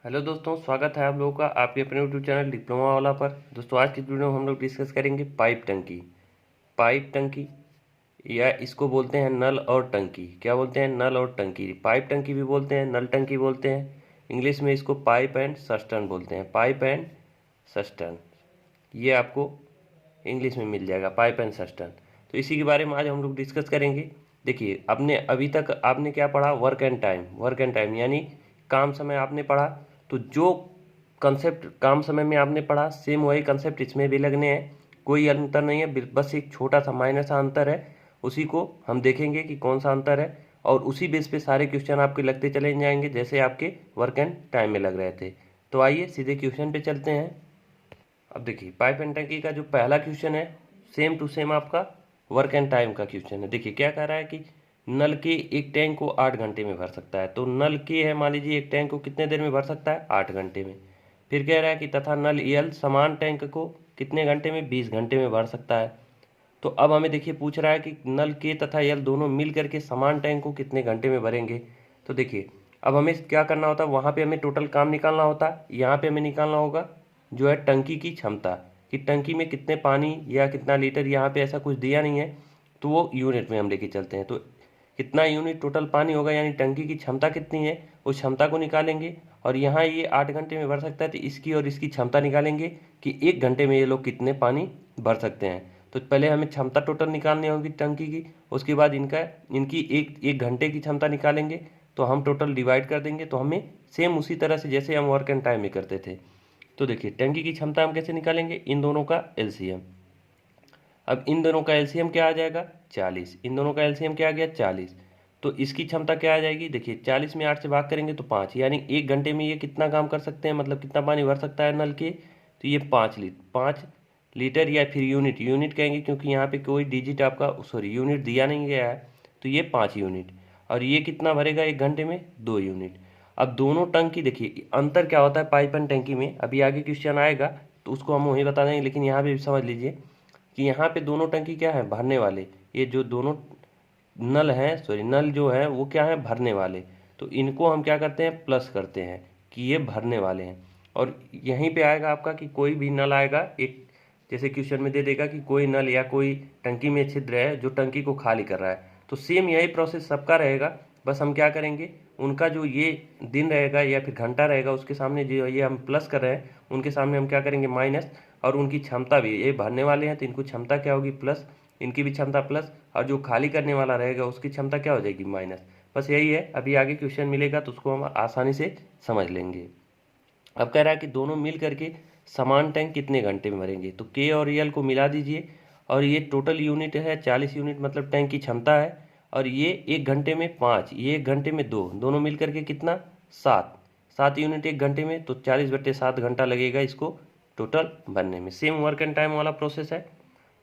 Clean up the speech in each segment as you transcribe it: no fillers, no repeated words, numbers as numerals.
Hello दोस्तों, स्वागत है आप लोगों का आपके अपने यूट्यूब चैनल डिप्लोमा वाला पर। दोस्तों, आज की वीडियो में हम लोग डिस्कस करेंगे पाइप टंकी। पाइप टंकी या इसको बोलते हैं नल और टंकी। क्या बोलते हैं? नल और टंकी। पाइप टंकी भी बोलते हैं, नल टंकी बोलते हैं। इंग्लिश में इसको पाइप एंड सस्टर्न बोलते हैं। पाइप एंड सस्टर्न, ये आपको इंग्लिश में मिल जाएगा, पाइप एंड सस्टर्न। तो इसी के बारे में आज हम लोग डिस्कस करेंगे। देखिए, आपने अभी तक आपने क्या पढ़ा? Work and time. Work and time यानी काम समय आपने पढ़ा। तो जो कंसेप्ट काम समय में आपने पढ़ा, सेम वही कंसेप्ट इसमें भी लगने हैं। कोई अंतर नहीं है, बस एक छोटा सा माइनर सा अंतर है। उसी को हम देखेंगे कि कौन सा अंतर है, और उसी बेस पे सारे क्वेश्चन आपके लगते चले जाएंगे जैसे आपके वर्क एंड टाइम में लग रहे थे। तो आइए सीधे क्वेश्चन पे चलते हैं। अब देखिए, पाइप एंड टंकी का जो पहला क्वेश्चन है, सेम टू सेम आपका वर्क एंड टाइम का क्वेश्चन है। देखिए क्या कह रहा है कि नल के एक टैंक को 8 घंटे में भर सकता है। तो नल के है, मान लीजिए एक टैंक को कितने देर में भर सकता है? 8 घंटे में। फिर कह रहा है कि तथा नल यल समान टैंक को कितने घंटे में? 20 घंटे में भर सकता है। तो अब हमें देखिए पूछ रहा है कि नल के तथा यल दोनों मिल करके समान टैंक को कितने घंटे में भरेंगे। तो देखिए, अब हमें क्या करना होता है, वहाँ पे हमें टोटल काम निकालना होता है। यहाँ पे हमें निकालना होगा जो है टंकी की क्षमता, कि टंकी में कितने पानी या कितना लीटर, यहाँ पे ऐसा कुछ दिया नहीं है तो वो यूनिट में हम लेके चलते हैं। तो कितना यूनिट टोटल पानी होगा, यानी टंकी की क्षमता कितनी है, उस क्षमता को निकालेंगे। और यहाँ ये 8 घंटे में भर सकता है, तो इसकी और इसकी क्षमता निकालेंगे कि 1 घंटे में ये लोग कितने पानी भर सकते हैं। तो पहले हमें क्षमता टोटल निकालनी होगी टंकी की, उसके बाद इनकी एक एक घंटे की क्षमता निकालेंगे। तो हम टोटल डिवाइड कर देंगे, तो हमें सेम उसी तरह से जैसे हम वर्क एंड टाइम में करते थे। तो देखिए, टंकी की क्षमता हम कैसे निकालेंगे? इन दोनों का एलसीएम। अब इन दोनों का एलसीएम क्या आ जाएगा? 40। इन दोनों का एलसीएम क्या आ गया? 40। तो इसकी क्षमता क्या आ जाएगी? देखिए, 40 में 8 से भाग करेंगे तो 5, यानी 1 घंटे में ये कितना काम कर सकते हैं, मतलब कितना पानी भर सकता है नल के? तो ये 5 लीटर या फिर यूनिट, यूनिट कहेंगे क्योंकि यहाँ पे कोई डिजिट आपका, सॉरी, यूनिट दिया नहीं गया है। तो ये 5 यूनिट। और ये कितना भरेगा 1 घंटे में? 2 यूनिट। अब दोनों टंकी, देखिए अंतर क्या होता है पाइप एंड टंकी में, अभी आगे क्वेश्चन आएगा तो उसको हम वहीं बता देंगे, लेकिन यहाँ पे भी समझ लीजिए कि यहाँ पे दोनों टंकी क्या है? भरने वाले। ये जो दोनों नल हैं, सॉरी नल जो है वो क्या है? भरने वाले। तो इनको हम क्या करते हैं? प्लस करते हैं कि ये भरने वाले हैं। और यहीं पे आएगा आपका कि कोई भी नल आएगा, एक जैसे क्वेश्चन में दे देगा कि कोई नल या कोई टंकी में छिद्र है जो टंकी को खाली कर रहा है। तो सेम यही प्रोसेस सबका रहेगा, बस हम क्या करेंगे, उनका जो ये दिन रहेगा या फिर घंटा रहेगा उसके सामने जो ये हम प्लस कर रहे हैं उनके सामने हम क्या करेंगे? माइनस। और उनकी क्षमता भी, ये भरने वाले हैं तो इनको क्षमता क्या होगी? प्लस। इनकी भी क्षमता प्लस, और जो खाली करने वाला रहेगा उसकी क्षमता क्या हो जाएगी? माइनस। बस यही है, अभी आगे क्वेश्चन मिलेगा तो उसको हम आसानी से समझ लेंगे। अब कह रहा है कि दोनों मिल करके समान टैंक कितने घंटे में भरेंगे। तो के और यल को मिला दीजिए, और ये टोटल यूनिट है 40 यूनिट, मतलब टैंक की क्षमता है। और ये 1 घंटे में 5, ये 1 घंटे में 2, दोनों मिल करके कितना? 7। 7 यूनिट 1 घंटे में, तो 40/7 घंटा लगेगा इसको टोटल भरने में। सेम वर्क एंड टाइम वाला प्रोसेस है।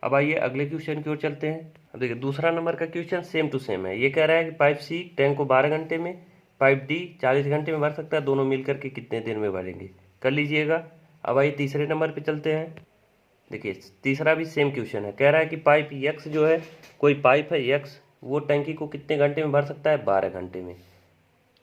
अब आइए अगले क्वेश्चन की ओर चलते हैं। अब देखिए, दूसरा नंबर का क्वेश्चन सेम टू सेम है। ये कह रहा है कि पाइप सी टैंक को 12 घंटे में, पाइप डी 40 घंटे में भर सकता है। दोनों मिलकर के कितने देर में भरेंगे? कर लीजिएगा। अब आइए तीसरे नंबर पे चलते हैं। देखिए, तीसरा भी सेम क्वेश्चन है। कह रहा है कि पाइप यक्स जो है, कोई पाइप है यक्स, वो टंकी को कितने घंटे में भर सकता है? 12 घंटे में।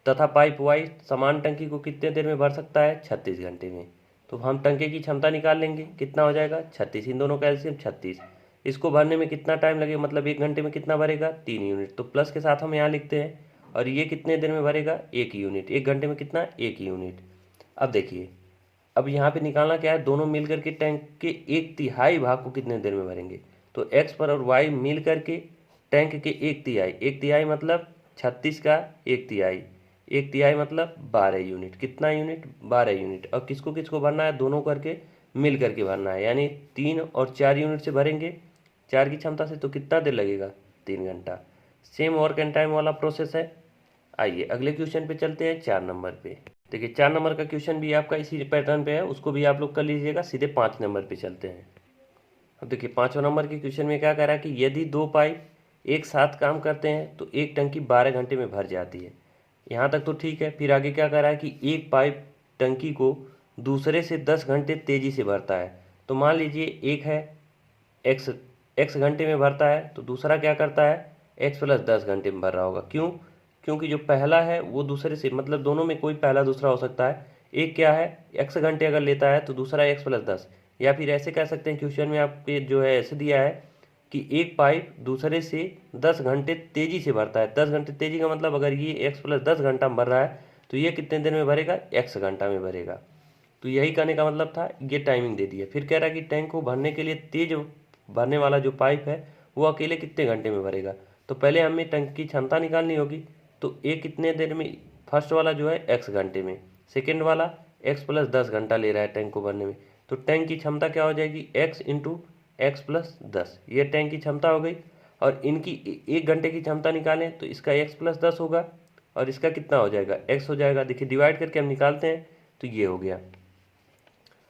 तथा पाइप वाई समान टंकी को कितने देर में भर सकता है? 36 घंटे में। तो हम टंकी की क्षमता निकाल लेंगे, कितना हो जाएगा? 36। इन दोनों का एलसीएम 36। इसको भरने में कितना टाइम लगेगा, मतलब 1 घंटे में कितना भरेगा? 3 यूनिट। तो प्लस के साथ हम यहाँ लिखते हैं। और ये कितने देर में भरेगा? 1 यूनिट। 1 घंटे में कितना? 1 यूनिट। अब देखिए, अब यहाँ पे निकालना क्या है? दोनों मिल करके टैंक के 1/3 भाग को कितने देर में भरेंगे। तो एक्स पर और वाई मिल करके टैंक के 1/3, 1/3 मतलब 36 का 1/3, 1/3 मतलब 12 यूनिट। कितना यूनिट? 12 यूनिट। और किसको किसको भरना है? दोनों करके मिल करके भरना है, यानी 3 और 4 यूनिट से भरेंगे 4 की क्षमता से। तो कितना देर लगेगा? 3 घंटा। सेम वर्क एंड टाइम वाला प्रोसेस है। आइए अगले क्वेश्चन पे चलते हैं, 4 नंबर पे। देखिए, 4 नंबर का क्वेश्चन भी आपका इसी पैटर्न पे है, उसको भी आप लोग कर लीजिएगा। सीधे 5 नंबर पे चलते हैं। अब देखिए, 5वें नंबर के क्वेश्चन में क्या कह रहा है कि यदि दो पाइप एक साथ काम करते हैं तो एक टंकी 12 घंटे में भर जाती है। यहाँ तक तो ठीक है। फिर आगे क्या कह रहा है कि एक पाइप टंकी को दूसरे से 10 घंटे तेजी से भरता है। तो मान लीजिए एक है एक्स, एक्स घंटे में भरता है, तो दूसरा क्या करता है? एक्स प्लस 10 घंटे में भर रहा होगा। क्यों? क्योंकि जो पहला है वो दूसरे से, मतलब दोनों में कोई पहला दूसरा हो सकता है, एक क्या है, x घंटे अगर लेता है तो दूसरा x प्लस 10, या फिर ऐसे कह सकते हैं क्वेश्चन में आपके जो है ऐसे दिया है कि एक पाइप दूसरे से 10 घंटे तेजी से भरता है। 10 घंटे तेजी का मतलब अगर ये x प्लस 10 घंटा में भर रहा है तो ये कितने देर में भरेगा, x घंटा में भरेगा। तो यही कहने का मतलब था, ये टाइमिंग दे दी है। फिर कह रहा है कि टैंक को भरने के लिए तेज भरने वाला जो पाइप है वो अकेले कितने घंटे में भरेगा। तो पहले हमें टैंक की क्षमता निकालनी होगी। तो ए कितने देर में, फर्स्ट वाला जो है x घंटे में, सेकेंड वाला x प्लस 10 घंटा ले रहा है टैंक को भरने में। तो टैंक की क्षमता क्या हो जाएगी, x इंटू एक्स प्लस 10, ये टैंक की क्षमता हो गई। और इनकी एक घंटे की क्षमता निकालें तो इसका x प्लस 10 होगा और इसका कितना हो जाएगा, x हो जाएगा। देखिए डिवाइड करके हम निकालते हैं तो ये हो गया।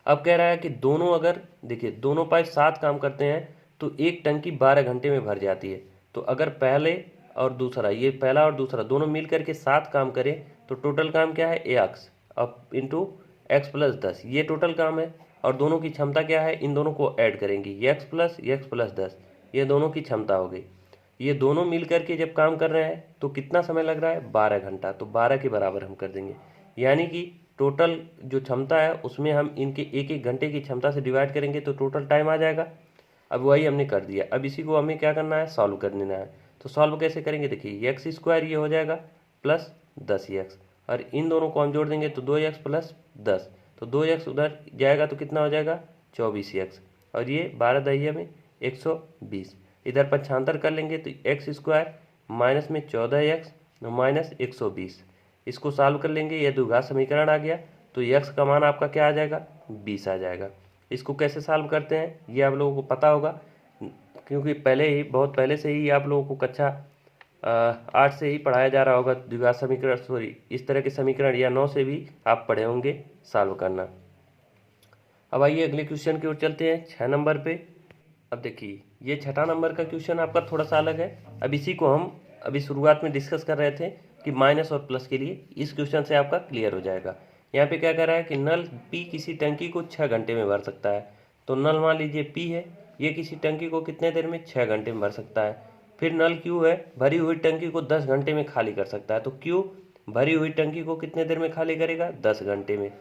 अब कह रहा है कि दोनों, अगर देखिए दोनों पाइप साथ काम करते हैं तो एक टंकी 12 घंटे में भर जाती है। तो अगर पहले और दूसरा, ये पहला और दूसरा दोनों मिल करके साथ काम करें तो टोटल काम क्या है, एक्स अब इंटू एक्स प्लस 10, ये टोटल काम है। और दोनों की क्षमता क्या है, इन दोनों को ऐड करेंगे, एक्स प्लस 10, ये दोनों की क्षमता हो गई। ये दोनों मिल करके जब काम कर रहे हैं तो कितना समय लग रहा है, 12 घंटा। तो 12 के बराबर हम कर देंगे, यानी कि टोटल जो क्षमता है उसमें हम इनके एक एक घंटे की क्षमता से डिवाइड करेंगे तो टोटल टाइम आ जाएगा। अब वही हमने कर दिया। अब इसी को हमें क्या करना है, सॉल्व कर लेना है। तो सॉल्व कैसे करेंगे, देखिए एक्स स्क्वायर ये हो जाएगा प्लस 10x, और इन दोनों को हम जोड़ देंगे तो 2x प्लस 10, तो 2x उधर जाएगा तो कितना हो जाएगा, 24x, और ये 12 दहिया में 120, इधर पक्षांतर कर लेंगे तो एक्स स्क्वायर माइनस में 14x माइनस 120, इसको सॉल्व कर लेंगे, ये द्विघात समीकरण आ गया। तो x का मान आपका क्या आ जाएगा, 20 आ जाएगा। इसको कैसे सॉल्व करते हैं ये आप लोगों को पता होगा, क्योंकि पहले ही, बहुत पहले से ही आप लोगों को कक्षा 8 से ही पढ़ाया जा रहा होगा द्विघात समीकरण, सॉरी इस तरह के समीकरण, या 9 से भी आप पढ़े होंगे सॉल्व करना। अब आइए अगले क्वेश्चन की ओर चलते हैं, 6 नंबर पे। अब देखिए ये छठा नंबर का क्वेश्चन आपका थोड़ा सा अलग है। अब इसी को हम अभी शुरुआत में डिस्कस कर रहे थे कि माइनस और प्लस के लिए, इस क्वेश्चन से आपका क्लियर हो जाएगा। यहाँ पे क्या कह रहा है कि नल पी किसी टंकी को 6 घंटे में भर सकता है। तो नल मान लीजिए पी है, ये किसी टंकी को कितने देर में, 6 घंटे में भर सकता है। फिर नल क्यू है, भरी हुई टंकी को 10 घंटे में खाली कर सकता है। तो क्यू भरी हुई टंकी को कितने देर में खाली करेगा, 10 घंटे में।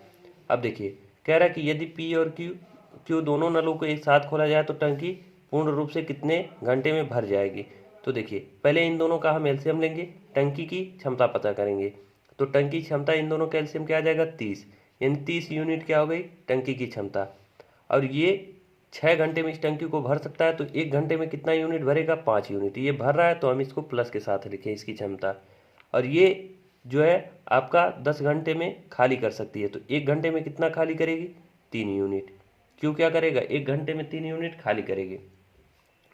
अब देखिए कह रहा है कि यदि पी और क्यू दोनों नलों को एक साथ खोला जाए तो टंकी पूर्ण रूप से कितने घंटे में भर जाएगी। तो देखिए पहले इन दोनों का हम एलसीएम लेंगे, टंकी की क्षमता पता करेंगे। तो टंकी क्षमता इन दोनों का एलसीएम क्या आ जाएगा, 30, यानी 30 यूनिट क्या हो गई, टंकी की क्षमता। और ये 6 घंटे में इस टंकी को भर सकता है, तो 1 घंटे में कितना यूनिट भरेगा, 5 यूनिट। ये भर रहा है तो हम इसको प्लस के साथ लिखें इसकी क्षमता। और ये जो है आपका 10 घंटे में खाली कर सकती है, तो 1 घंटे में कितना खाली करेगी, 3 यूनिट। क्यों क्या करेगा, 1 घंटे में 3 यूनिट खाली करेगी।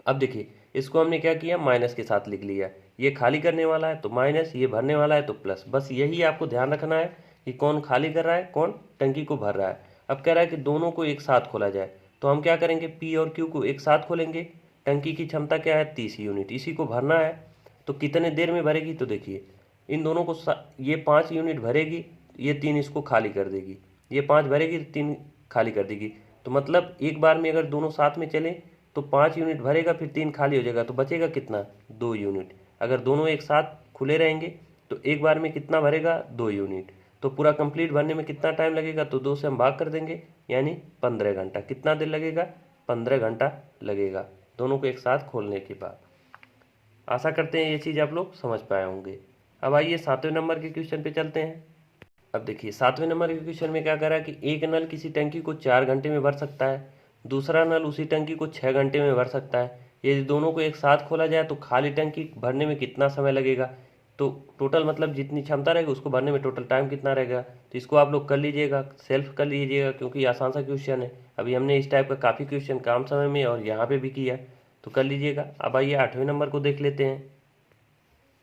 अब देखिए इसको हमने क्या किया, माइनस के साथ लिख लिया, ये खाली करने वाला है तो माइनस, ये भरने वाला है तो प्लस। बस यही आपको ध्यान रखना है कि कौन खाली कर रहा है, कौन टंकी को भर रहा है। अब कह रहा है कि दोनों को एक साथ खोला जाए, तो हम क्या करेंगे, पी और क्यू को एक साथ खोलेंगे। टंकी की क्षमता क्या है, 30 यूनिट, इसी को भरना है। तो कितने देर में भरेगी, तो देखिए इन दोनों को ये 5 यूनिट भरेगी, ये 3 इसको खाली कर देगी, ये 5 भरेगी तो 3 खाली कर देगी। तो मतलब एक बार में अगर दोनों साथ में चलें तो 5 यूनिट भरेगा, फिर 3 खाली हो जाएगा, तो बचेगा कितना, 2 यूनिट। अगर दोनों एक साथ खुले रहेंगे तो एक बार में कितना भरेगा, 2 यूनिट। तो पूरा कंप्लीट भरने में कितना टाइम लगेगा, तो 2 से हम भाग कर देंगे, यानी 15 घंटा। कितना देर लगेगा, 15 घंटा लगेगा दोनों को एक साथ खोलने के बाद। आशा करते हैं ये चीज़ आप लोग समझ पाए होंगे। अब आइए 7वें नंबर के क्वेश्चन पे चलते हैं। अब देखिए 7वें नंबर के क्वेश्चन में क्या करा कि एक नल किसी टंकी को 4 घंटे में भर सकता है, दूसरा नल उसी टंकी को 6 घंटे में भर सकता है। यदि दोनों को एक साथ खोला जाए तो खाली टंकी भरने में कितना समय लगेगा। तो टोटल मतलब जितनी क्षमता रहेगी उसको भरने में टोटल टाइम कितना रहेगा। तो इसको आप लोग कर लीजिएगा, सेल्फ कर लीजिएगा, क्योंकि आसान सा क्वेश्चन है। अभी हमने इस टाइप का काफ़ी क्वेश्चन काम समय में और यहाँ पे भी किया, तो कर लीजिएगा। अब आइए 8वें नंबर को देख लेते हैं।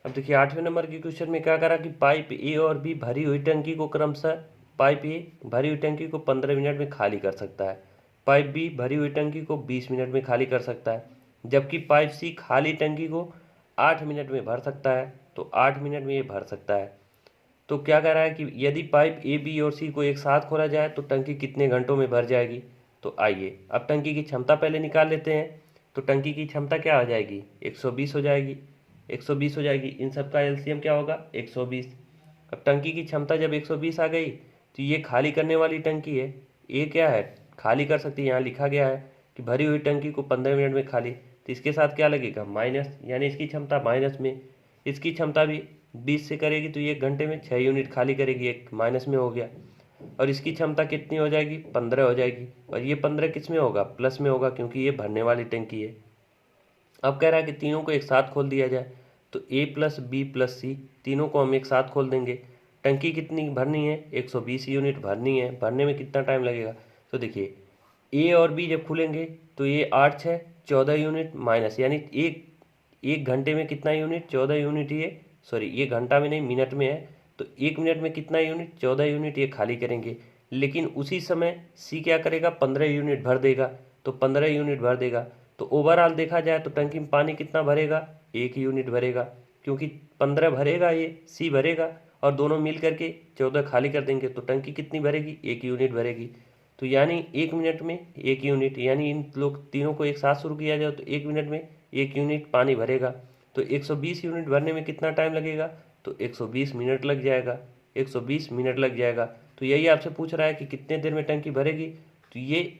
अब देखिए 8वें नंबर के क्वेश्चन में क्या करा कि पाइप ए और बी भरी हुई टंकी को क्रमशः, पाइप ए भरी हुई टंकी को 15 मिनट में खाली कर सकता है, पाइप बी भरी हुई टंकी को 20 मिनट में खाली कर सकता है, जबकि पाइप सी खाली टंकी को 8 मिनट में भर सकता है। तो 8 मिनट में ये भर सकता है। तो क्या कह रहा है कि यदि पाइप ए बी और सी को एक साथ खोला जाए तो टंकी कितने घंटों में भर जाएगी। तो आइए अब टंकी की क्षमता पहले निकाल लेते हैं। तो टंकी की क्षमता क्या हो जाएगी, 120 हो जाएगी, 120 हो जाएगी। इन सब का एलसीएम क्या होगा, 120। अब टंकी की क्षमता जब 120 आ गई तो ये खाली करने वाली टंकी है, ये क्या है, खाली कर सकती है। यहाँ लिखा गया है कि भरी हुई टंकी को 15 मिनट में खाली, तो इसके साथ क्या लगेगा माइनस, यानी इसकी क्षमता माइनस में, इसकी क्षमता भी 20 से करेगी तो ये 1 घंटे में 6 यूनिट खाली करेगी, एक माइनस में हो गया। और इसकी क्षमता कितनी हो जाएगी, 15 हो जाएगी। और ये 15 किस में होगा, प्लस में होगा, क्योंकि ये भरने वाली टंकी है। अब कह रहा है कि तीनों को एक साथ खोल दिया जाए, तो ए प्लस बी प्लस सी, तीनों को हम एक साथ खोल देंगे। टंकी कितनी भरनी है, 120 यूनिट भरनी है। भरने में कितना टाइम लगेगा, तो देखिए ए और बी जब खुलेंगे तो ये 8 6 14 यूनिट माइनस, यानी एक घंटे में कितना यूनिट, 14 यूनिट, ये सॉरी ये घंटा में नहीं मिनट में है, तो 1 मिनट में कितना यूनिट, 14 यूनिट ये खाली करेंगे। लेकिन उसी समय सी क्या करेगा, 15 यूनिट भर देगा, तो 15 यूनिट भर देगा। तो ओवरऑल देखा जाए तो टंकी में पानी कितना भरेगा, 1 यूनिट भरेगा, क्योंकि 15 भरेगा ये, सी भरेगा, और दोनों मिल करके 14 खाली कर देंगे, तो टंकी कितनी भरेगी, 1 यूनिट भरेगी। तो यानी 1 मिनट में 1 यूनिट, यानी इन लोग तीनों को एक साथ शुरू किया जाए तो 1 मिनट में 1 यूनिट पानी भरेगा। तो 120 यूनिट भरने में कितना टाइम लगेगा, तो 120 मिनट लग जाएगा, 120 मिनट लग जाएगा। तो यही आपसे पूछ रहा है कि कितने देर में टंकी भरेगी, तो ये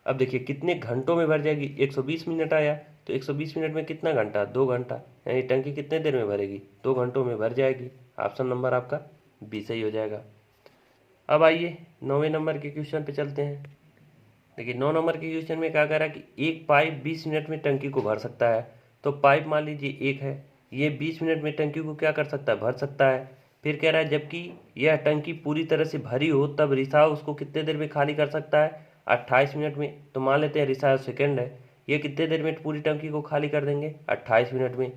अब देखिए कितने घंटों में भर जाएगी, 120 मिनट आया, तो 120 मिनट में कितना घंटा, 2 घंटा, यानी टंकी कितने देर में भरेगी, 2 घंटों में भर जाएगी। ऑप्शन नंबर आपका बी सही हो जाएगा। अब आइए 9वें नंबर के क्वेश्चन पे चलते हैं। देखिए 9 नंबर के क्वेश्चन में क्या कह रहा है कि एक पाइप 20 मिनट में टंकी को भर सकता है। तो पाइप मान लीजिए एक है, ये 20 मिनट में टंकी को क्या कर सकता है, भर सकता है। फिर कह रहा है जबकि यह टंकी पूरी तरह से भरी हो तब रिसाव उसको कितने देर में खाली कर सकता है, 28 मिनट में। तो मान लेते हैं रिसाव सेकंड है, ये कितने देर में पूरी टंकी को खाली कर देंगे, 28 मिनट में,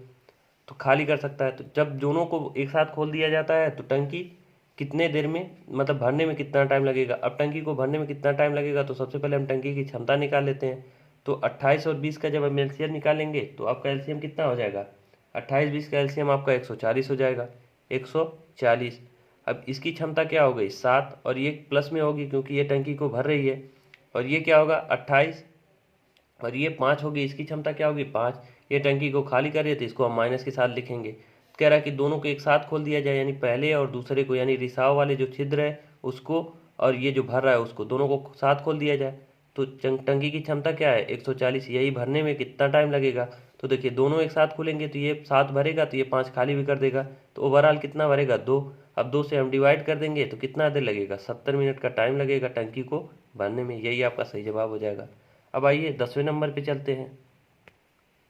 तो खाली कर सकता है। तो जब दोनों को एक साथ खोल दिया जाता है तो टंकी कितने देर में, मतलब भरने में कितना टाइम लगेगा। अब टंकी को भरने में कितना टाइम लगेगा, तो सबसे पहले हम टंकी की क्षमता निकाल लेते हैं। तो 28 और 20 का जब हम एलसीएम निकालेंगे तो आपका एलसीएम कितना हो जाएगा, 28 20 का एलसीएम आपका 140 हो जाएगा, 140। अब इसकी क्षमता क्या हो गई, 7, और ये प्लस में होगी क्योंकि ये टंकी को भर रही है। और ये क्या होगा 28, और ये 5 होगी, इसकी क्षमता क्या होगी 5, ये टंकी को खाली कर रही है, तो इसको हम माइनस के साथ लिखेंगे। कह रहा है कि दोनों को एक साथ खोल दिया जाए, यानी पहले और दूसरे को, यानी रिसाव वाले जो छिद्र है उसको और ये जो भर रहा है उसको, दोनों को साथ खोल दिया जाए। तो टंकी की क्षमता क्या है 140, यही भरने में कितना टाइम लगेगा। तो देखिए दोनों एक साथ खोलेंगे तो ये 7 भरेगा, तो ये 5 खाली भी कर देगा, तो ओवरऑल कितना भरेगा 2। अब 2 से हम डिवाइड कर देंगे तो कितना देर लगेगा, 70 मिनट का टाइम लगेगा टंकी को भरने में। यही आपका सही जवाब हो जाएगा। अब आइए 10वें नंबर पे चलते हैं।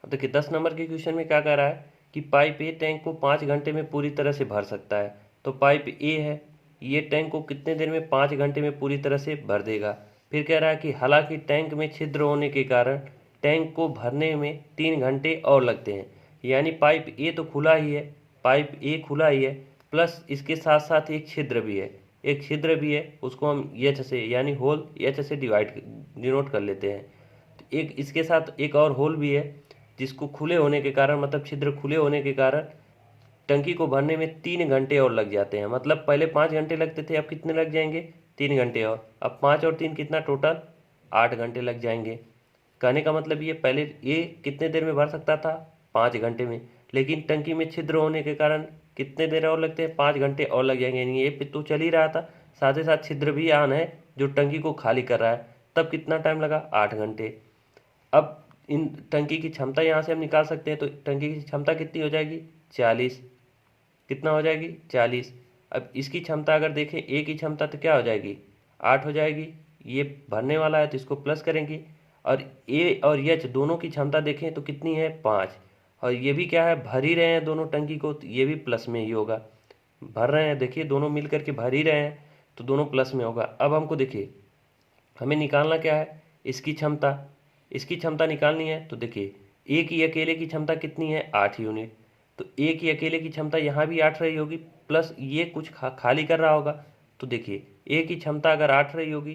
अब देखिए 10 नंबर के क्वेश्चन में क्या कह रहा है कि पाइप ए टैंक को 5 घंटे में पूरी तरह से भर सकता है। तो पाइप ए है, ये टैंक को कितने देर में, 5 घंटे में पूरी तरह से भर देगा। फिर कह रहा है कि हालांकि टैंक में छिद्र होने के कारण टैंक को भरने में 3 घंटे और लगते हैं। यानी पाइप ए तो खुला ही है, पाइप ए खुला ही है, प्लस इसके साथ साथ एक छिद्र भी है, एक छिद्र भी है, उसको हम एच से, यानी होल एच से डिनोट कर लेते हैं। तो एक इसके साथ एक और होल भी है, जिसको खुले होने के कारण, मतलब छिद्र खुले होने के कारण टंकी को भरने में 3 घंटे और लग जाते हैं। मतलब पहले 5 घंटे लगते थे, अब कितने लग जाएंगे, 3 घंटे और। अब 5 और 3 कितना, टोटल 8 घंटे लग जाएंगे। कहने का मतलब ये पहले ये कितने देर में भर सकता था, 5 घंटे में, लेकिन टंकी में छिद्र होने के कारण कितने देर और लगते हैं, 5 घंटे और लग जाएंगे। यानी ये तो चल ही रहा था, साथ ही साथ छिद्र भी ऑन है जो टंकी को खाली कर रहा है, तब कितना टाइम लगा, 8 घंटे। अब इन टंकी की क्षमता यहाँ से हम निकाल सकते हैं, तो टंकी की क्षमता कितनी हो जाएगी, 40। कितना हो जाएगी, 40। अब इसकी क्षमता अगर देखें, ए की क्षमता तो क्या हो जाएगी, 8 हो जाएगी। ये भरने वाला है तो इसको प्लस करेंगे, और ए और एच दोनों की क्षमता देखें तो कितनी है, 5। और ये भी क्या है, भर ही रहे हैं दोनों टंकी को, तो ये भी प्लस में ही होगा। भर रहे हैं, देखिए दोनों मिल करके भर ही रहे हैं, तो दोनों प्लस में होगा। अब हमको देखिए हमें निकालना क्या है, इसकी क्षमता, इसकी क्षमता निकालनी है। तो देखिए ए की अकेले की क्षमता कितनी है, 8 यूनिट। तो ए की अकेले की क्षमता यहाँ भी 8 रही होगी, प्लस ये कुछ खाली कर रहा होगा। तो देखिए ए की क्षमता अगर 8 रही होगी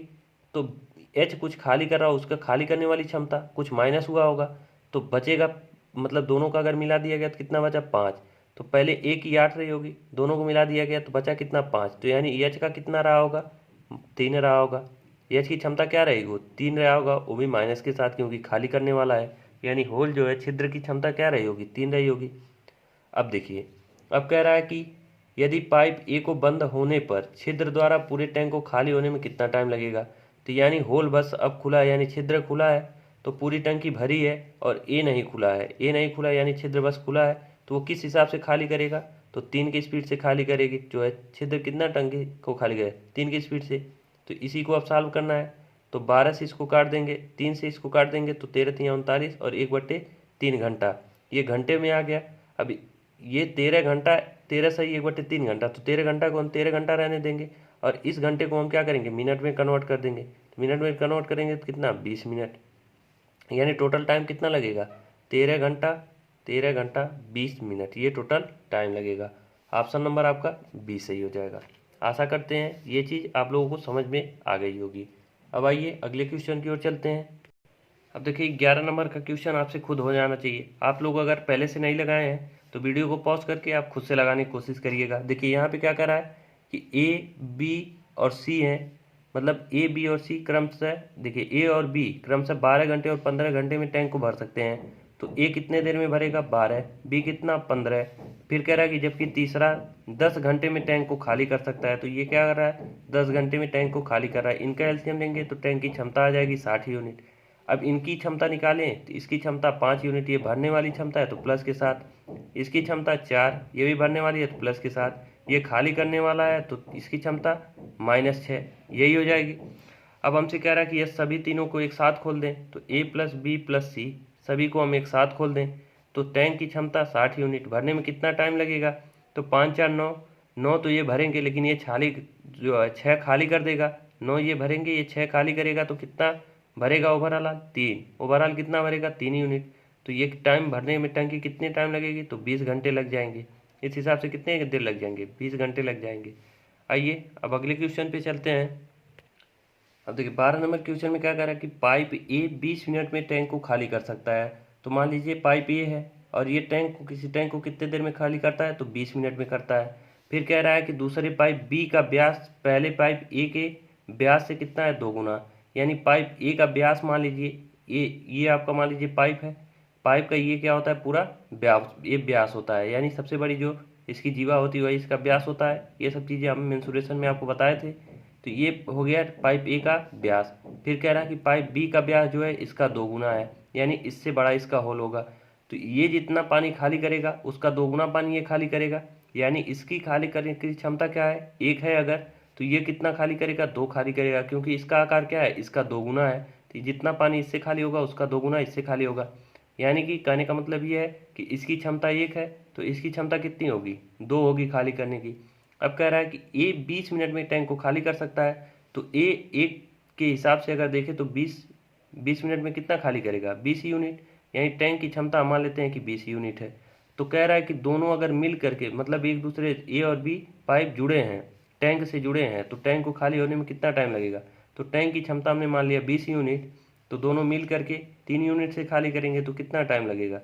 तो एच कुछ खाली कर रहा हो, उसका खाली करने वाली क्षमता कुछ माइनस हुआ होगा, तो बचेगा, मतलब दोनों का अगर मिला दिया गया तो कितना बचा, 5। तो पहले ए की 8 रही होगी, दोनों को मिला दिया गया तो बचा कितना, 5। तो यानी एच का कितना रहा होगा, 3 रहा होगा। एच की क्षमता क्या रहेगी, वो 3 रहा होगा, वो भी माइनस के साथ, क्योंकि खाली करने वाला है। यानी होल जो है छिद्र की क्षमता क्या रही होगी, 3 रही होगी। अब देखिए अब कह रहा है कि यदि पाइप ए को बंद होने पर छिद्र द्वारा पूरे टैंक को खाली होने में कितना टाइम लगेगा। तो यानी होल बस अब खुला है, यानी छिद्र खुला है तो पूरी टंकी भरी है, और ए नहीं खुला है, ए नहीं खुला यानी छिद्र बस खुला है, तो वो किस हिसाब से खाली करेगा। तो 3 की स्पीड से खाली करेगी, जो है छिद्र कितना टंकी को खाली करे 3 की स्पीड से। तो इसी को अब सॉल्व करना है। तो 12 से इसको काट देंगे, 3 से इसको काट देंगे, तो 13 3 39 और 1/3 घंटा, ये घंटे में आ गया। अब ये 13 घंटा, 13 सही 1/3 घंटा, तो 13 घंटा को हम 13 घंटा रहने देंगे, और इस घंटे को हम क्या करेंगे, मिनट में कन्वर्ट कर देंगे। तो मिनट में कन्वर्ट करेंगे तो कितना, 20 मिनट, यानी टोटल टाइम कितना लगेगा, 13 घंटा 13 घंटा 20 मिनट, ये टोटल टाइम लगेगा। ऑप्शन नंबर आपका बी सही हो जाएगा। आशा करते हैं ये चीज़ आप लोगों को समझ में आ गई होगी। अब आइए अगले क्वेश्चन की ओर चलते हैं। अब देखिए 11 नंबर का क्वेश्चन आपसे खुद हो जाना चाहिए। आप लोग अगर पहले से नहीं लगाए हैं तो वीडियो को पॉज करके आप खुद से लगाने की कोशिश करिएगा। देखिए यहाँ पे क्या कर रहा है कि ए बी और सी हैं, मतलब ए बी और सी क्रमशः, देखिए ए और बी क्रमशः 12 घंटे और 15 घंटे में टैंक को भर सकते हैं। तो ए कितने देर में भरेगा, 12, बी कितना, 15। फिर कह रहा है कि जबकि तीसरा 10 घंटे में टैंक को खाली कर सकता है। तो ये क्या कर रहा है, 10 घंटे में टैंक को खाली कर रहा है। इनका एलसीएम लेंगे तो टैंक की क्षमता आ जाएगी 60 यूनिट। अब इनकी क्षमता निकालें तो इसकी क्षमता 5 यूनिट, ये भरने वाली क्षमता है तो प्लस के साथ, इसकी क्षमता 4, ये भी भरने वाली है तो प्लस के साथ, ये खाली करने वाला है तो इसकी क्षमता -6, यही हो जाएगी। अब हमसे कह रहा है कि ये सभी तीनों को एक साथ खोल दें, तो ए प्लस बी प्लस सी सभी को हम एक साथ खोल दें तो टैंक की क्षमता 60 यूनिट, भरने में कितना टाइम लगेगा। तो 5 4 9, 9 तो ये भरेंगे, लेकिन ये खाली जो है 6 खाली कर देगा, 9 ये भरेंगे, ये 6 खाली करेगा तो कितना भरेगा ओवरऑल, 3, ओवरऑल कितना भरेगा, 3 यूनिट। तो ये टाइम भरने में टंकी कितने टाइम लगेगी, तो 20 घंटे लग जाएंगे। इस हिसाब से कितने देर लग जाएंगे, 20 घंटे लग जाएंगे। आइए अब अगले क्वेश्चन पे चलते हैं। अब देखिए 12 नंबर क्वेश्चन में क्या कह रहा है कि पाइप ए 20 मिनट में टैंक को खाली कर सकता है। तो मान लीजिए पाइप ए है और ये टैंक को, किसी टैंक को कितने देर में खाली करता है, तो 20 मिनट में करता है। फिर कह रहा है कि दूसरे पाइप बी का व्यास पहले पाइप ए के व्यास से कितना है, 2 गुना। यानी पाइप ए का व्यास मान लीजिए, ये आपका मान लीजिए पाइप है, पाइप का ये क्या होता है, पूरा व्यास, ये व्यास होता है, यानी सबसे बड़ी जो इसकी जीवा होती है वही इसका व्यास होता है। ये सब चीज़ें हम मेंसुरेशन में आपको बताए थे। तो ये हो गया पाइप ए का व्यास। फिर कह रहा है कि पाइप बी का व्यास जो है इसका 2 गुना है, यानी इससे बड़ा इसका होल होगा। तो ये जितना पानी खाली करेगा उसका 2 गुना पानी ये खाली करेगा, यानी इसकी खाली करने की क्षमता क्या है, 1 है अगर, तो ये कितना खाली करेगा, 2 खाली करेगा, क्योंकि इसका आकार क्या है, इसका 2 गुना है। तो जितना पानी इससे खाली होगा उसका 2 गुना इससे खाली होगा। यानी कि कहने का मतलब ये है कि इसकी क्षमता 1 है तो इसकी क्षमता कितनी होगी, 2 होगी खाली करने की। अब कह रहा है कि ए 20 मिनट में टैंक को खाली कर सकता है। तो ए एक के हिसाब से अगर देखें तो 20 मिनट में कितना खाली करेगा, 20 यूनिट, यानी टैंक की क्षमता मान लेते हैं कि 20 यूनिट है। तो कह रहा है कि दोनों अगर मिल करके, मतलब एक दूसरे ए और बी पाइप जुड़े हैं, टैंक से जुड़े हैं, तो टैंक को खाली होने में कितना टाइम लगेगा। तो टैंक की क्षमता हमने मान लिया 20 यूनिट, तो दोनों मिल करके 3 यूनिट से खाली करेंगे तो कितना टाइम लगेगा,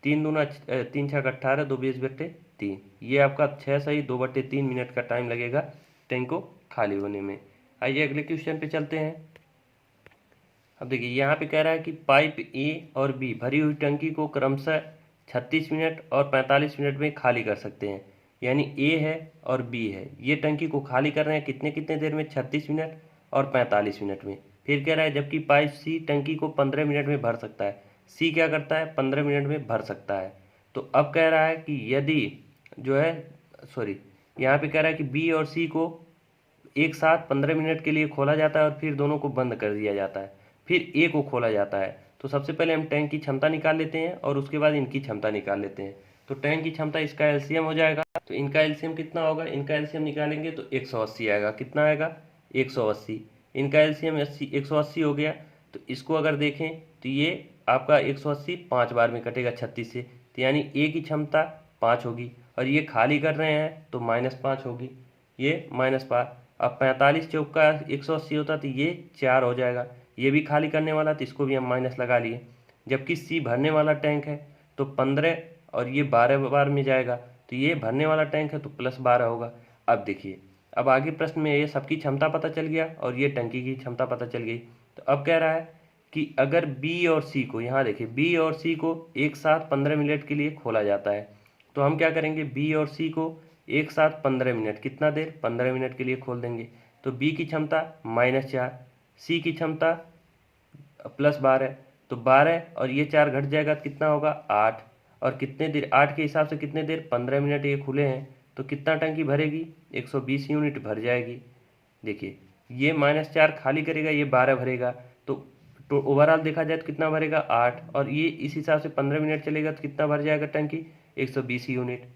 3 दूना 3 छः 18, 2 20/3, ये आपका 6 सही 2/3 मिनट का टाइम लगेगा टैंक को खाली होने में। आइए अगले क्वेश्चन पे चलते हैं। अब देखिए यहाँ पे कह रहा है कि पाइप ए और बी भरी हुई टंकी को क्रमशः 36 मिनट और 45 मिनट में खाली कर सकते हैं। यानी ए है और बी है, ये टंकी को खाली कर रहे हैं कितने कितने देर में, 36 मिनट और 45 मिनट में। फिर कह रहा है जबकि पाइप सी टंकी को 15 मिनट में भर सकता है। सी क्या करता है, 15 मिनट में भर सकता है। तो अब कह रहा है कि यदि जो है, सॉरी, यहाँ पे कह रहा है कि बी और सी को एक साथ 15 मिनट के लिए खोला जाता है और फिर दोनों को बंद कर दिया जाता है, फिर ए को खोला जाता है। तो सबसे पहले हम टैंक की क्षमता निकाल लेते हैं और उसके बाद इनकी क्षमता निकाल लेते हैं। तो टैंक की क्षमता इसका एलसीएम हो जाएगा, तो इनका एलसीएम कितना होगा, इनका एलसीएम निकालेंगे तो 180 आएगा। कितना आएगा, 180। इनका एलसीएम 180 हो गया। तो इसको अगर देखें तो ये आपका 180 5 बार में कटेगा 36 से, तो यानी ए की क्षमता 5 होगी, और ये खाली कर रहे हैं तो -5 होगी, ये -5। अब 45 चौक का 180 होता तो ये 4 हो जाएगा, ये भी खाली करने वाला तो इसको भी हम माइनस लगा लिए। जबकि सी भरने वाला टैंक है तो 15 और ये 12 बार में जाएगा, तो ये भरने वाला टैंक है तो +12 होगा। अब देखिए, अब आगे प्रश्न में ये सबकी क्षमता पता चल गया और ये टंकी की क्षमता पता चल गई। तो अब कह रहा है कि अगर बी और सी को, यहाँ देखिए बी और सी को एक साथ 15 मिनट के लिए खोला जाता है, तो हम क्या करेंगे, बी और सी को एक साथ 15 मिनट, कितना देर, 15 मिनट के लिए खोल देंगे। तो बी की क्षमता -4, सी की क्षमता +12, तो 12 और ये 4 घट जाएगा तो कितना होगा 8, और कितने देर, 8 के हिसाब से कितने देर, 15 मिनट ये खुले हैं, तो कितना टंकी भरेगी, 120 यूनिट भर जाएगी। देखिए ये -4 खाली करेगा, ये 12 भरेगा, तो ओवरऑल देखा जाए तो कितना भरेगा 8, और ये इस हिसाब से 15 मिनट चलेगा तो कितना भर जाएगा टंकी, 120 यूनिट।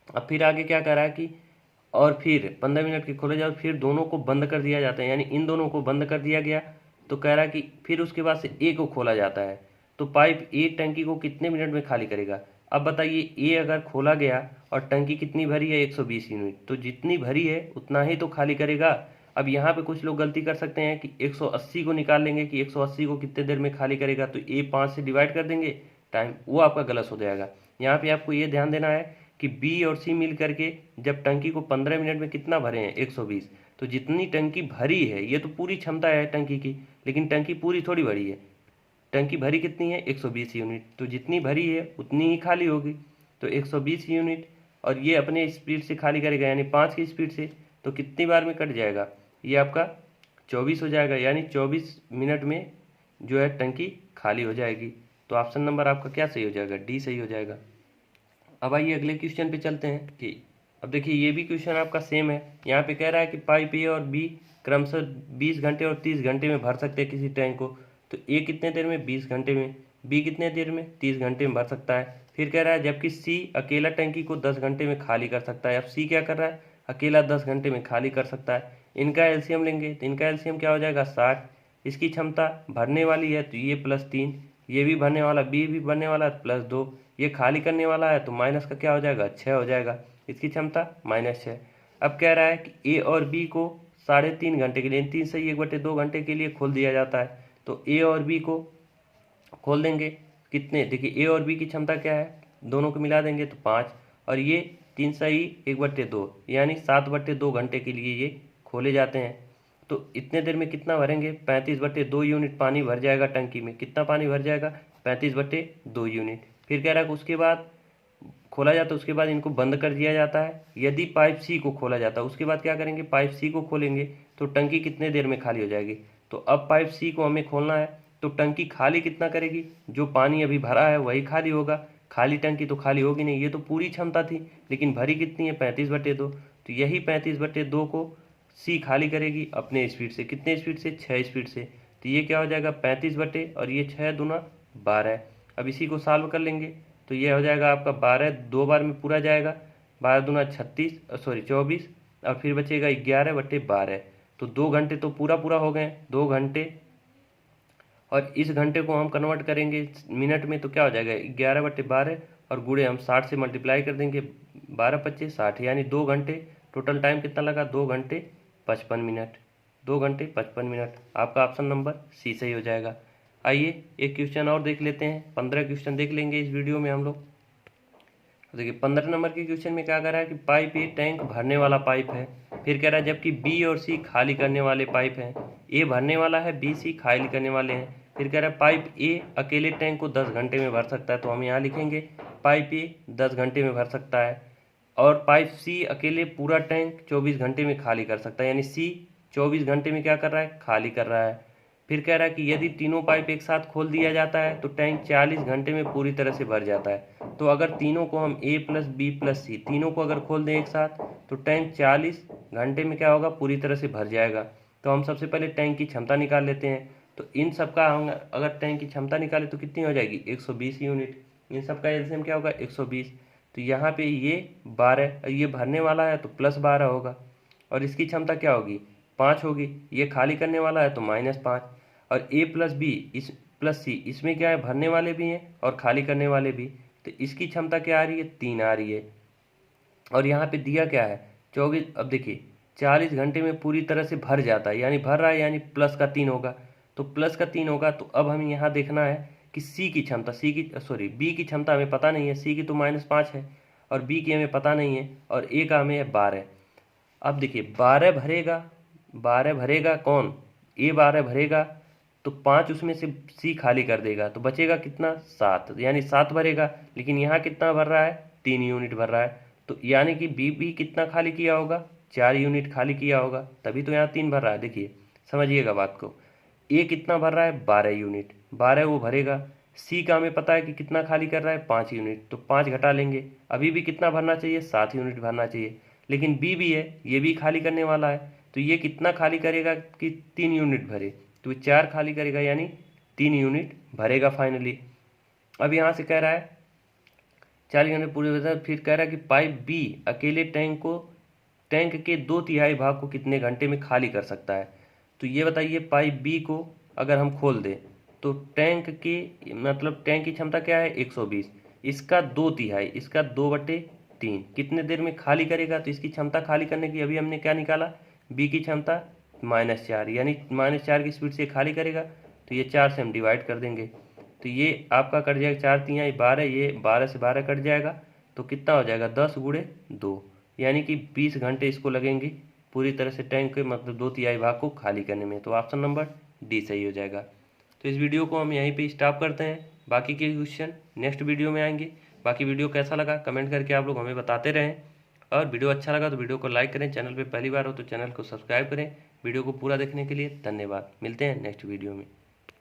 अब फिर आगे क्या करा कि और फिर 15 मिनट के खोले जाओ, फिर दोनों को बंद कर दिया जाता है, यानी इन दोनों को बंद कर दिया गया। तो कह रहा कि फिर उसके बाद से ए को खोला जाता है, तो पाइप ए टंकी को कितने मिनट में खाली करेगा। अब बताइए ए अगर खोला गया और टंकी कितनी भरी है 120 यूनिट, तो जितनी भरी है उतना ही तो खाली करेगा। अब यहाँ पे कुछ लोग गलती कर सकते हैं कि 180 को निकाल लेंगे कि 180 को कितने देर में खाली करेगा, तो ए 5 से डिवाइड कर देंगे टाइम, वो आपका गलत हो जाएगा। यहाँ पे आपको ये ध्यान देना है कि बी और सी मिल करके जब टंकी को 15 मिनट में कितना भरे हैं 120, तो जितनी टंकी भरी है, ये तो पूरी क्षमता है टंकी की, लेकिन टंकी पूरी थोड़ी भरी है, टंकी भरी कितनी है 120 यूनिट, तो जितनी भरी है उतनी ही खाली होगी। तो 120 यूनिट, और ये अपने स्पीड से खाली करेगा यानी 5 की स्पीड से, तो कितनी बार में कट जाएगा, ये आपका 24 हो जाएगा, यानी 24 मिनट में जो है टंकी खाली हो जाएगी। तो ऑप्शन नंबर आपका क्या सही हो जाएगा, डी सही हो जाएगा। अब आइए अगले क्वेश्चन पे चलते हैं कि अब देखिए ये भी क्वेश्चन आपका सेम है। यहाँ पे कह रहा है कि पाइप ए और बी क्रमशः 20 घंटे और 30 घंटे में भर सकते हैं किसी टैंक को। तो ए कितने देर में, 20 घंटे में, बी कितने देर में, 30 घंटे में भर सकता है। फिर कह रहा है जबकि सी अकेला टंकी को 10 घंटे में खाली कर सकता है। अब सी क्या कर रहा है, अकेला 10 घंटे में खाली कर सकता है। इनका एलसीएम लेंगे तो इनका एलसीएम क्या हो जाएगा 60। इसकी क्षमता भरने वाली है तो ये +3, ये भी भरने वाला, बी भी भरने वाला +2, ये खाली करने वाला है तो माइनस का क्या हो जाएगा 6 हो जाएगा, इसकी क्षमता -6। अब कह रहा है कि ए और बी को 3.5 घंटे के लिए, 3 से 1/2 घंटे के लिए खोल दिया जाता है। तो ए और बी को खोल देंगे कितने, देखिए ए और बी की क्षमता क्या है, दोनों को मिला देंगे तो 5, और ये 3 से 1/2 यानी 7/2 घंटे के लिए ये खोले जाते हैं। तो इतने देर में कितना भरेंगे, 35/2 यूनिट पानी भर जाएगा टंकी में। कितना पानी भर जाएगा, 35/2 यूनिट। फिर कह रहा है कि उसके बाद खोला जाता है, उसके बाद इनको बंद कर दिया जाता है। यदि पाइप सी को खोला जाता है, उसके बाद क्या करेंगे, पाइप सी को खोलेंगे तो टंकी कितने देर में खाली हो जाएगी। तो अब पाइप सी को हमें खोलना है, तो टंकी खाली कितना करेगी, जो पानी अभी भरा है वही खाली होगा, खाली टंकी तो खाली होगी नहीं, ये तो पूरी क्षमता थी, लेकिन भरी कितनी है 35/2। तो यही 35/2 को सी खाली करेगी अपने स्पीड से, कितने स्पीड से, 6 स्पीड से। तो ये क्या हो जाएगा 35 और ये 6 दूना 12। अब इसी को सॉल्व कर लेंगे तो ये हो जाएगा आपका 12 2 बार में पूरा जाएगा, 12 दूना 24, और फिर बचेगा 11/12। तो 2 घंटे तो पूरा पूरा हो गए, 2 घंटे, और इस घंटे को हम कन्वर्ट करेंगे मिनट में तो क्या हो जाएगा 11/12, और गुणे हम 60 से मल्टीप्लाई कर देंगे, 12×5 = 60, यानी 2 घंटे। टोटल टाइम कितना लगा, 2 घंटे 55 मिनट, 2 घंटे 55 मिनट। आपका ऑप्शन नंबर सी सही हो जाएगा। आइए एक क्वेश्चन और देख लेते हैं, 15 क्वेश्चन देख लेंगे इस वीडियो में हम लोग। देखिए 15 नंबर के क्वेश्चन में क्या कर रहा है कि पाइप ए टैंक भरने वाला पाइप है। फिर कह रहा है जबकि बी और सी खाली करने वाले पाइप हैं। ए भरने वाला है, बी सी खाली करने वाले हैं। फिर कह रहा है पाइप ए अकेले टैंक को 10 घंटे में भर सकता है, तो हम यहाँ लिखेंगे पाइप ए 10 घंटे में भर सकता है, और पाइप सी अकेले पूरा टैंक 24 घंटे में खाली कर सकता है, यानी सी 24 घंटे में क्या कर रहा है, खाली कर रहा है। फिर कह रहा है कि यदि तीनों पाइप एक साथ खोल दिया जाता है तो टैंक 40 घंटे में पूरी तरह से भर जाता है। तो अगर तीनों को हम ए प्लस बी प्लस सी तीनों को अगर खोल दें एक साथ तो टैंक 40 घंटे में क्या होगा, पूरी तरह से भर जाएगा। तो हम सबसे पहले टैंक की क्षमता निकाल लेते हैं। तो इन सब का हम अगर टैंक की क्षमता निकालें तो कितनी हो जाएगी 120 यूनिट। इन सब का एलसीएम क्या होगा 120। तो यहाँ पे ये 12, ये भरने वाला है तो +12 होगा, और इसकी क्षमता क्या होगी 5 होगी। ये खाली करने वाला है तो -5, और ए प्लस बी इस प्लस सी, इसमें क्या है भरने वाले भी हैं और खाली करने वाले भी। तो इसकी क्षमता क्या आ रही है 3 आ रही है, और यहाँ पे दिया क्या है 24। अब देखिए 40 घंटे में पूरी तरह से भर जाता है, यानी भर रहा है, यानी +3 होगा। तो +3 होगा, तो अब हमें यहाँ देखना है कि सी की क्षमता, बी की क्षमता हमें पता नहीं है, सी की तो -5 है और बी की हमें पता नहीं है, और ए का हमें है 12। अब देखिए 12 भरेगा, 12 भरेगा कौन, ए 12 भरेगा, तो 5 उसमें से सी खाली कर देगा, तो बचेगा कितना 7, यानी 7 भरेगा। लेकिन यहाँ कितना भर रहा है 3 यूनिट भर रहा है, तो यानी कि बी भी कितना खाली किया होगा, 4 यूनिट खाली किया होगा, तभी तो यहाँ 3 भर रहा है। देखिए समझिएगा बात को, ए कितना भर रहा है, 12 यूनिट, 12 वो भरेगा। सी का हमें पता है कि कितना खाली कर रहा है, 5 यूनिट, तो 5 घटा लेंगे, अभी भी कितना भरना चाहिए, 7 यूनिट भरना चाहिए। लेकिन बी भी है, ये भी खाली करने वाला है, तो ये कितना खाली करेगा कि 3 यूनिट भरे, तो 4 खाली करेगा, यानी 3 यूनिट भरेगा फाइनली। अब यहाँ से कह रहा है 40 घंटे पूरे होता है, फिर कह रहा है कि पाइप बी अकेले टैंक के 2/3 भाग को कितने घंटे में खाली कर सकता है। तो ये बताइए, पाइप बी को अगर हम खोल दें तो टैंक की क्षमता क्या है, 120, इसका 2/3, इसका 2/3 कितने देर में खाली करेगा। तो इसकी क्षमता खाली करने की अभी हमने क्या निकाला, बी की क्षमता -4, यानी -4 की स्पीड से खाली करेगा। तो ये 4 से हम डिवाइड कर देंगे, तो ये आपका कट जाएगा, 4×3 12, ये 12 से 12 कट जाएगा, तो कितना हो जाएगा, 10×2, यानी कि 20 घंटे इसको लगेंगे पूरी तरह से टैंक के 2/3 भाग को खाली करने में। तो ऑप्शन नंबर डी सही हो जाएगा। तो इस वीडियो को हम यहीं पे स्टॉप करते हैं, बाकी के क्वेश्चन नेक्स्ट वीडियो में आएंगे। बाकी वीडियो कैसा लगा कमेंट करके आप लोग हमें बताते रहें, और वीडियो अच्छा लगा तो वीडियो को लाइक करें, चैनल पे पहली बार हो तो चैनल को सब्सक्राइब करें। वीडियो को पूरा देखने के लिए धन्यवाद, मिलते हैं नेक्स्ट वीडियो में।